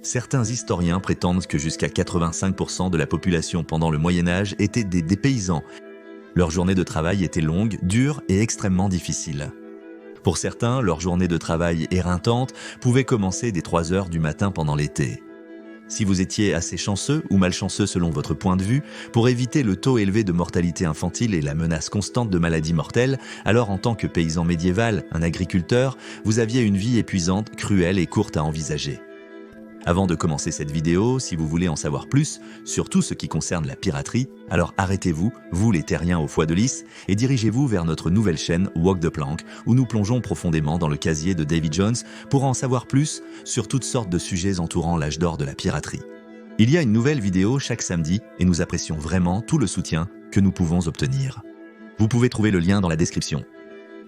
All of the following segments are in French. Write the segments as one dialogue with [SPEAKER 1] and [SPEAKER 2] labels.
[SPEAKER 1] Certains historiens prétendent que jusqu'à 85% de la population pendant le Moyen-Âge étaient des paysans. Leur journée de travail était longue, dure et extrêmement difficile. Pour certains, leur journée de travail éreintante pouvait commencer dès 3 heures du matin pendant l'été. Si vous étiez assez chanceux ou malchanceux selon votre point de vue, pour éviter le taux élevé de mortalité infantile et la menace constante de maladies mortelles, alors en tant que paysan médiéval, un agriculteur, vous aviez une vie épuisante, cruelle et courte à envisager. Avant de commencer cette vidéo, si vous voulez en savoir plus, sur tout ce qui concerne la piraterie, alors arrêtez-vous, vous les terriens au foie de lys, et dirigez-vous vers notre nouvelle chaîne Walk the Plank, où nous plongeons profondément dans le casier de Davy Jones pour en savoir plus sur toutes sortes de sujets entourant l'âge d'or de la piraterie. Il y a une nouvelle vidéo chaque samedi et nous apprécions vraiment tout le soutien que nous pouvons obtenir. Vous pouvez trouver le lien dans la description.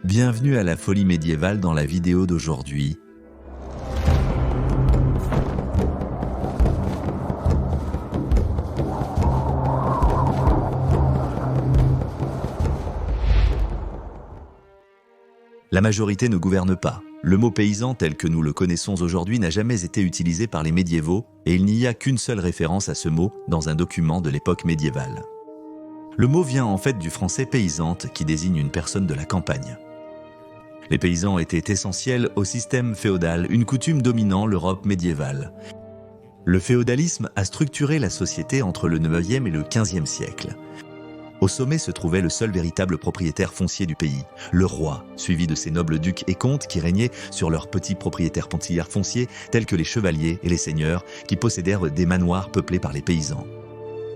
[SPEAKER 1] Bienvenue à la folie médiévale dans la vidéo d'aujourd'hui. La majorité ne gouverne pas. Le mot paysan tel que nous le connaissons aujourd'hui n'a jamais été utilisé par les médiévaux et il n'y a qu'une seule référence à ce mot dans un document de l'époque médiévale. Le mot vient en fait du français paysante qui désigne une personne de la campagne. Les paysans étaient essentiels au système féodal, une coutume dominant l'Europe médiévale. Le féodalisme a structuré la société entre le 9e et le 15e siècle. Au sommet se trouvait le seul véritable propriétaire foncier du pays, le roi, suivi de ses nobles ducs et comtes qui régnaient sur leurs petits propriétaires pontillères fonciers tels que les chevaliers et les seigneurs qui possédèrent des manoirs peuplés par les paysans.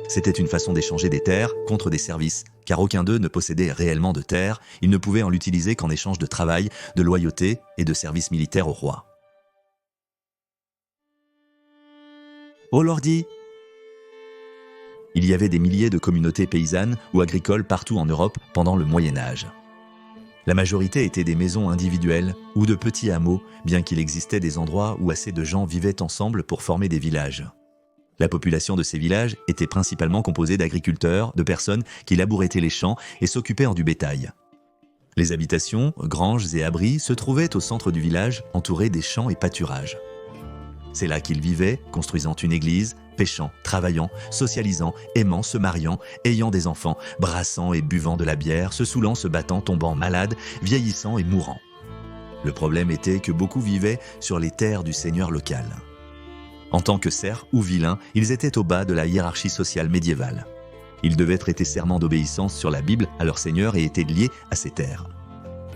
[SPEAKER 1] C'était une façon d'échanger des terres contre des services, car aucun d'eux ne possédait réellement de terre, ils ne pouvaient en l'utiliser qu'en échange de travail, de loyauté et de services militaires au roi. Oh lordi! Il y avait des milliers de communautés paysannes ou agricoles partout en Europe pendant le Moyen-Âge. La majorité étaient des maisons individuelles ou de petits hameaux, bien qu'il existait des endroits où assez de gens vivaient ensemble pour former des villages. La population de ces villages était principalement composée d'agriculteurs, de personnes qui labouraient les champs et s'occupaient du bétail. Les habitations, granges et abris se trouvaient au centre du village, entourés des champs et pâturages. C'est là qu'ils vivaient, construisant une église, pêchant, travaillant, socialisant, aimant, se mariant, ayant des enfants, brassant et buvant de la bière, se saoulant, se battant, tombant malade, vieillissant et mourant. Le problème était que beaucoup vivaient sur les terres du seigneur local. En tant que serfs ou vilains, ils étaient au bas de la hiérarchie sociale médiévale. Ils devaient prêter serment d'obéissance sur la Bible à leur seigneur et étaient liés à ces terres.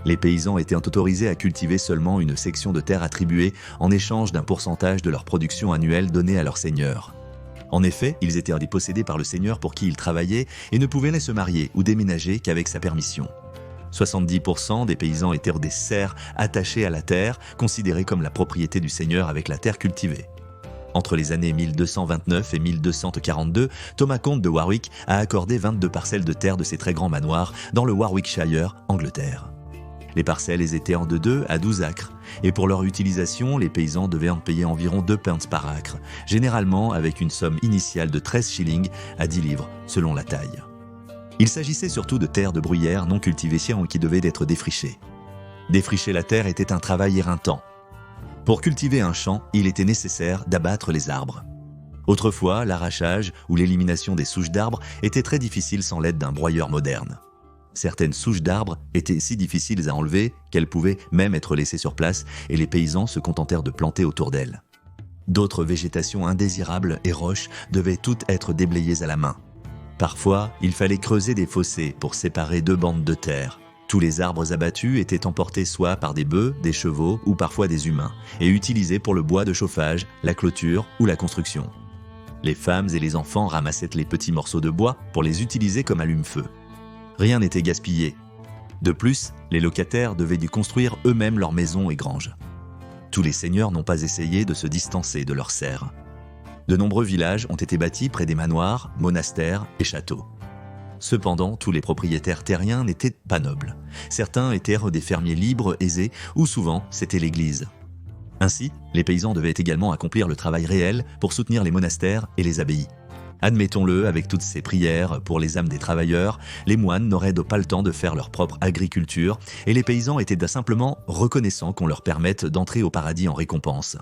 [SPEAKER 1] Les paysans étaient autorisés à cultiver seulement une section de terre attribuée en échange d'un pourcentage de leur production annuelle donnée à leur seigneur. En effet, ils étaient dépossédés par le seigneur pour qui ils travaillaient et ne pouvaient se marier ou déménager qu'avec sa permission. 70% des paysans étaient des serfs attachés à la terre, considérés comme la propriété du seigneur avec la terre cultivée. Entre les années 1229 et 1242, Thomas comte de Warwick a accordé 22 parcelles de terre de ses très grands manoirs dans le Warwickshire, Angleterre. Les parcelles étaient de 2 à 12 acres, et pour leur utilisation, les paysans devaient en payer environ 2 pence par acre, généralement avec une somme initiale de 13 shillings à 10 livres, selon la taille. Il s'agissait surtout de terres de bruyère non cultivées qui devaient être défrichées. Défricher la terre était un travail éreintant. Pour cultiver un champ, il était nécessaire d'abattre les arbres. Autrefois, l'arrachage ou l'élimination des souches d'arbres était très difficile sans l'aide d'un broyeur moderne. Certaines souches d'arbres étaient si difficiles à enlever qu'elles pouvaient même être laissées sur place et les paysans se contentèrent de planter autour d'elles. D'autres végétations indésirables et roches devaient toutes être déblayées à la main. Parfois, il fallait creuser des fossés pour séparer 2 bandes de terre. Tous les arbres abattus étaient emportés soit par des bœufs, des chevaux ou parfois des humains et utilisés pour le bois de chauffage, la clôture ou la construction. Les femmes et les enfants ramassaient les petits morceaux de bois pour les utiliser comme allume-feu. Rien n'était gaspillé. De plus, les locataires devaient dû construire eux-mêmes leurs maisons et granges. Tous les seigneurs n'ont pas essayé de se distancer de leurs serfs. De nombreux villages ont été bâtis près des manoirs, monastères et châteaux. Cependant, tous les propriétaires terriens n'étaient pas nobles. Certains étaient des fermiers libres, aisés, ou souvent c'était l'église. Ainsi, les paysans devaient également accomplir le travail réel pour soutenir les monastères et les abbayes. Admettons-le, avec toutes ces prières pour les âmes des travailleurs, les moines n'auraient pas le temps de faire leur propre agriculture et les paysans étaient simplement reconnaissants qu'on leur permette d'entrer au paradis en récompense.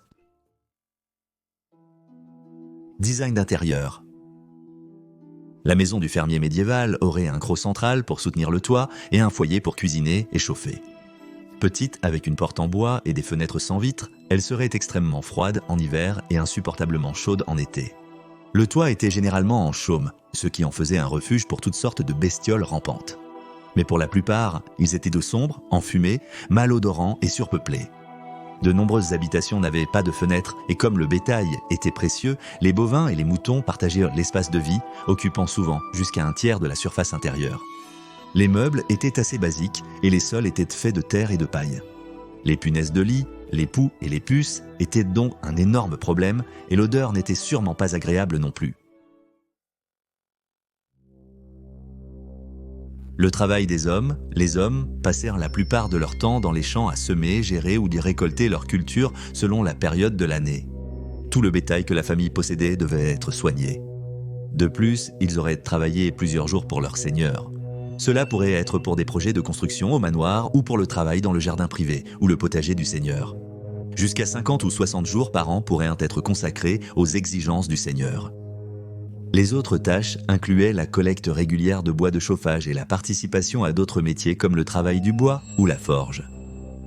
[SPEAKER 1] Design d'intérieur. La maison du fermier médiéval aurait un gros central pour soutenir le toit et un foyer pour cuisiner et chauffer. Petite, avec une porte en bois et des fenêtres sans vitres, elle serait extrêmement froide en hiver et insupportablement chaude en été. Le toit était généralement en chaume, ce qui en faisait un refuge pour toutes sortes de bestioles rampantes. Mais pour la plupart, ils étaient d'eau sombre, enfumés, malodorants et surpeuplés. De nombreuses habitations n'avaient pas de fenêtres et comme le bétail était précieux, les bovins et les moutons partageaient l'espace de vie, occupant souvent jusqu'à un tiers de la surface intérieure. Les meubles étaient assez basiques et les sols étaient faits de terre et de paille. Les punaises de lit, les poux et les puces étaient donc un énorme problème et l'odeur n'était sûrement pas agréable non plus. Le travail des hommes, les hommes passèrent la plupart de leur temps dans les champs à semer, gérer ou d'y récolter leur culture selon la période de l'année. Tout le bétail que la famille possédait devait être soigné. De plus, ils auraient travaillé plusieurs jours pour leur seigneur. Cela pourrait être pour des projets de construction au manoir ou pour le travail dans le jardin privé ou le potager du seigneur. Jusqu'à 50 ou 60 jours par an pourraient être consacrés aux exigences du seigneur. Les autres tâches incluaient la collecte régulière de bois de chauffage et la participation à d'autres métiers comme le travail du bois ou la forge.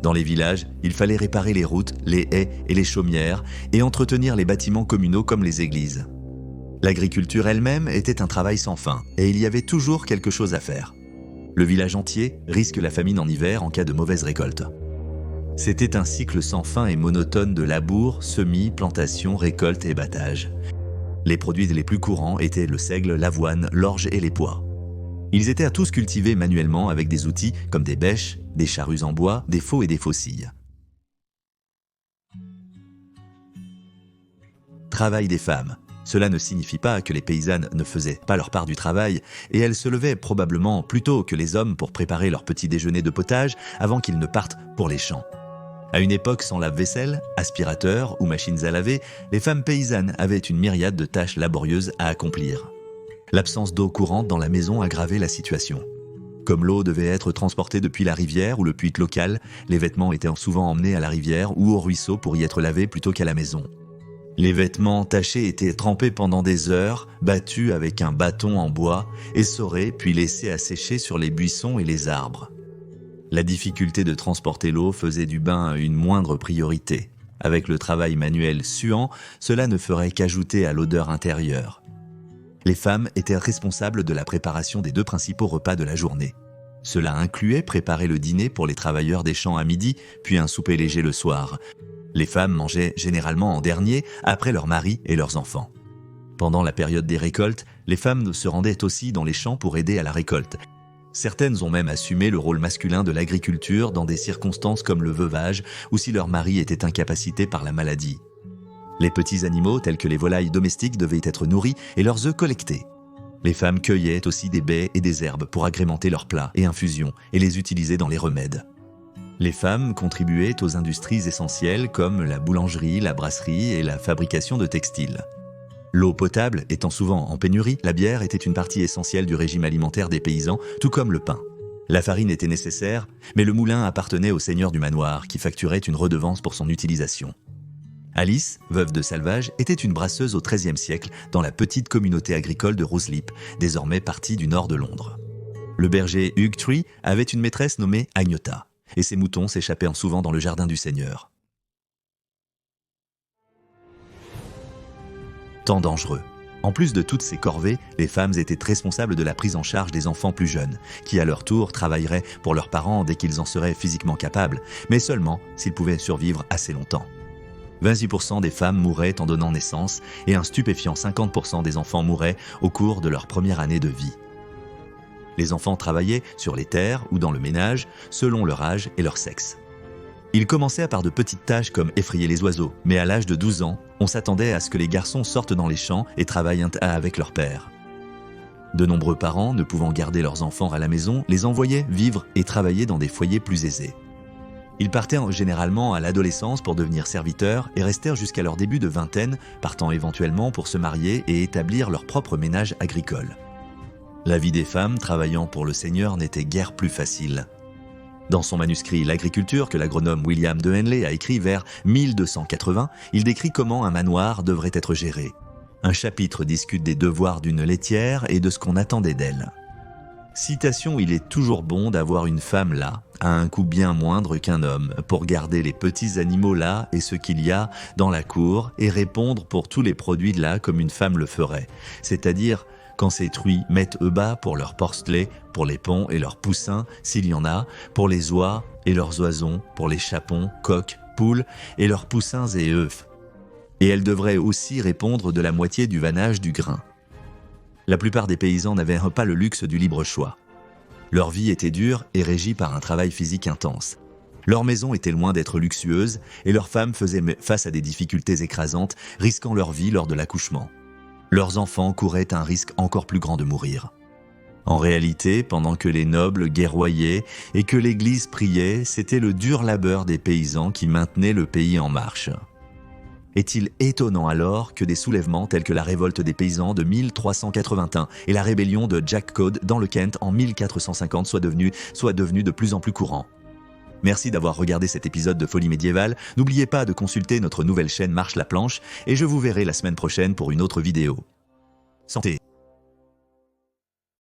[SPEAKER 1] Dans les villages, il fallait réparer les routes, les haies et les chaumières et entretenir les bâtiments communaux comme les églises. L'agriculture elle-même était un travail sans fin et il y avait toujours quelque chose à faire. Le village entier risque la famine en hiver en cas de mauvaise récolte. C'était un cycle sans fin et monotone de labour, semis, plantation, récolte et battage. Les produits les plus courants étaient le seigle, l'avoine, l'orge et les pois. Ils étaient à tous cultivés manuellement avec des outils comme des bêches, des charrues en bois, des faux et des faucilles. Travail des femmes. Cela ne signifie pas que les paysannes ne faisaient pas leur part du travail et elles se levaient probablement plus tôt que les hommes pour préparer leur petit déjeuner de potage avant qu'ils ne partent pour les champs. À une époque sans lave-vaisselle, aspirateur ou machines à laver, les femmes paysannes avaient une myriade de tâches laborieuses à accomplir. L'absence d'eau courante dans la maison aggravait la situation. Comme l'eau devait être transportée depuis la rivière ou le puits local, les vêtements étaient souvent emmenés à la rivière ou au ruisseau pour y être lavés plutôt qu'à la maison. Les vêtements tachés étaient trempés pendant des heures, battus avec un bâton en bois, essorés puis laissés à sécher sur les buissons et les arbres. La difficulté de transporter l'eau faisait du bain une moindre priorité. Avec le travail manuel suant, cela ne ferait qu'ajouter à l'odeur intérieure. Les femmes étaient responsables de la préparation des 2 principaux repas de la journée. Cela incluait préparer le dîner pour les travailleurs des champs à midi, puis un souper léger le soir. Les femmes mangeaient généralement en dernier, après leurs maris et leurs enfants. Pendant la période des récoltes, les femmes se rendaient aussi dans les champs pour aider à la récolte. Certaines ont même assumé le rôle masculin de l'agriculture dans des circonstances comme le veuvage ou si leur mari était incapacité par la maladie. Les petits animaux tels que les volailles domestiques devaient être nourris et leurs œufs collectés. Les femmes cueillaient aussi des baies et des herbes pour agrémenter leurs plats et infusions et les utiliser dans les remèdes. Les femmes contribuaient aux industries essentielles comme la boulangerie, la brasserie et la fabrication de textiles. L'eau potable étant souvent en pénurie, la bière était une partie essentielle du régime alimentaire des paysans, tout comme le pain. La farine était nécessaire, mais le moulin appartenait au seigneur du manoir qui facturait une redevance pour son utilisation. Alice, veuve de Salvage, était une brasseuse au XIIIe siècle dans la petite communauté agricole de Ruislip, désormais partie du nord de Londres. Le berger Hugh avait une maîtresse nommée Agnota, et ses moutons s'échappaient souvent dans le jardin du seigneur. Temps dangereux. En plus de toutes ces corvées, les femmes étaient responsables de la prise en charge des enfants plus jeunes, qui à leur tour travailleraient pour leurs parents dès qu'ils en seraient physiquement capables, mais seulement s'ils pouvaient survivre assez longtemps. 26% des femmes mouraient en donnant naissance et un stupéfiant 50% des enfants mouraient au cours de leur première année de vie. Les enfants travaillaient sur les terres ou dans le ménage, selon leur âge et leur sexe. Ils commençaient par de petites tâches comme effrayer les oiseaux, mais à l'âge de 12 ans, on s'attendait à ce que les garçons sortent dans les champs et travaillent avec leur père. De nombreux parents, ne pouvant garder leurs enfants à la maison, les envoyaient vivre et travailler dans des foyers plus aisés. Ils partaient généralement à l'adolescence pour devenir serviteurs et restèrent jusqu'à leur début de vingtaine, partant éventuellement pour se marier et établir leur propre ménage agricole. La vie des femmes travaillant pour le Seigneur n'était guère plus facile. Dans son manuscrit L'agriculture que l'agronome William de Henley a écrit vers 1280, il décrit comment un manoir devrait être géré. Un chapitre discute des devoirs d'une laitière et de ce qu'on attendait d'elle. Citation: il est toujours bon d'avoir une femme là, à un coût bien moindre qu'un homme, pour garder les petits animaux là et ce qu'il y a dans la cour et répondre pour tous les produits là comme une femme le ferait. C'est-à-dire quand ces truies mettent eux bas pour leurs porcelets, pour les ponts et leurs poussins, s'il y en a, pour les oies et leurs oisons, pour les chapons, coqs, poules et leurs poussins et œufs. Et elle devrait aussi répondre de la moitié du vannage du grain. La plupart des paysans n'avaient pas le luxe du libre choix. Leur vie était dure et régie par un travail physique intense. Leur maison était loin d'être luxueuse et leurs femmes faisaient face à des difficultés écrasantes, risquant leur vie lors de l'accouchement. Leurs enfants couraient un risque encore plus grand de mourir. En réalité, pendant que les nobles guerroyaient et que l'Église priait, c'était le dur labeur des paysans qui maintenait le pays en marche. Est-il étonnant alors que des soulèvements tels que la révolte des paysans de 1381 et la rébellion de Jack Cade dans le Kent en 1450 soient devenus de plus en plus courants? Merci d'avoir regardé cet épisode de Folie médiévale. N'oubliez pas de consulter notre nouvelle chaîne Marche la planche et je vous verrai la semaine prochaine pour une autre vidéo. Santé!